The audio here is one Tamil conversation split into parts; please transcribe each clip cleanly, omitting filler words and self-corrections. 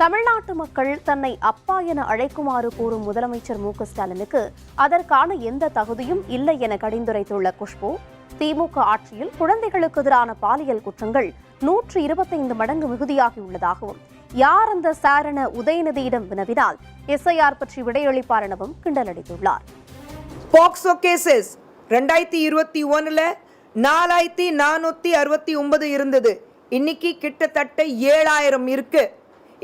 தமிழ்நாட்டு மக்கள் தன்னை அப்பா என அழைக்குமாறு கூறும் முதலமைச்சர் மு.க.ஸ்டாலினுக்கு அதற்கான எந்த தகுதியும் இல்லை என கடிந்துரைத்துள்ள குஷ்பு, திமுக ஆட்சியில் குழந்தைகளுக்கு எதிரான பாலியல் குற்றங்கள் 125 மடங்கு மிகுதியாகியுள்ளதாகவும், யார் அந்த சார் என உதயநிதியிடம் வினவினால் எஸ்ஐஆர் பற்றி விடையளிப்பார் எனவும் கிண்டலடித்துள்ளார். போக்சோ கேசஸ் 2021 4469 இருந்தது. இன்னைக்கு கிட்டத்தட்ட 7000 இருக்கு.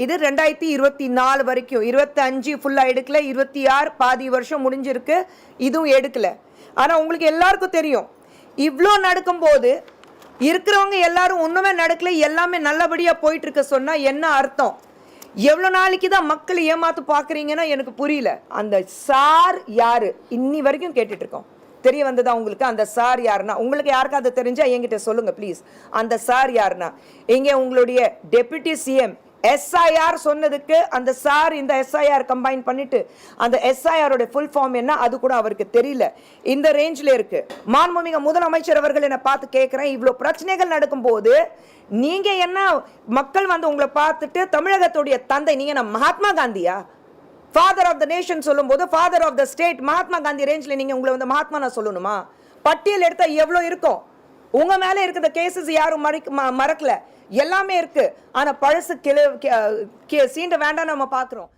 இது 2024 வரைக்கும். 25 ஃபுல்லா எடுக்கல, 26 பாதி வருஷம் முடிஞ்சிருக்கு, இதுவும் எடுக்கல. ஆனா உங்களுக்கு எல்லாருக்கும் தெரியும், இவ்வளோ நடக்கும்போது இருக்கிறவங்க எல்லாரும் ஒண்ணுமே நடக்கல, எல்லாமே நல்லபடியா போயிட்டு இருக்க சொன்னா என்ன அர்த்தம்? எவ்வளோ நாளைக்கு தான் மக்கள் ஏமாத்து பாக்குறீங்கன்னா எனக்கு புரியல. அந்த சார் யாரு இன்னி வரைக்கும் கேட்டுட்டு இருக்கோம். தெரிய வந்ததா உங்களுக்கு? அந்த சார் யாருன்னா உங்களுக்கு யாருக்காவது தெரிஞ்சா என்கிட்ட சொல்லுங்க ப்ளீஸ். அந்த சார் யாருன்னா இங்க உங்களுடைய டெபுட்டி சிஎம் எஸ்ஐஆர் சொன்னதுக்கு அந்த சார் இந்த எஸ்ஐஆர் கம்பைன் பண்ணிட்டு அந்த எஸ்ஐஆரோட ஃபுல் ஃபார்ம் என்ன அது கூட அவருக்கு தெரியல. இந்த ரேஞ்சில் இருக்கு. மாண்புமிகு முதலமைச்சர் அவர்கள் என்ன பார்த்து கேட்கிறேன், இவ்வளோ பிரச்சனைகள் நடக்கும்போது நீங்க என்ன மக்கள் வந்து உங்களை பார்த்துட்டு தமிழகத்துடைய தந்தை, நீங்க என்ன மகாத்மா காந்தியா? ஃபாதர் ஆஃப் த நேஷன் சொல்லும்போது father of the state Mahatma Gandhi ரேஞ்சில் நீங்க உங்களை வந்து மகாத்மா நான் சொல்லணுமா? பட்டியல் எடுத்தா எவ்வளோ இருக்கும்? உங்க மேல இருக்கிற கேசஸ் யாரும் மறக்கல, எல்லாமே இருக்கு. ஆனா பழசு சீண்ட வேண்டாம் நம்ம பாக்குறோம்.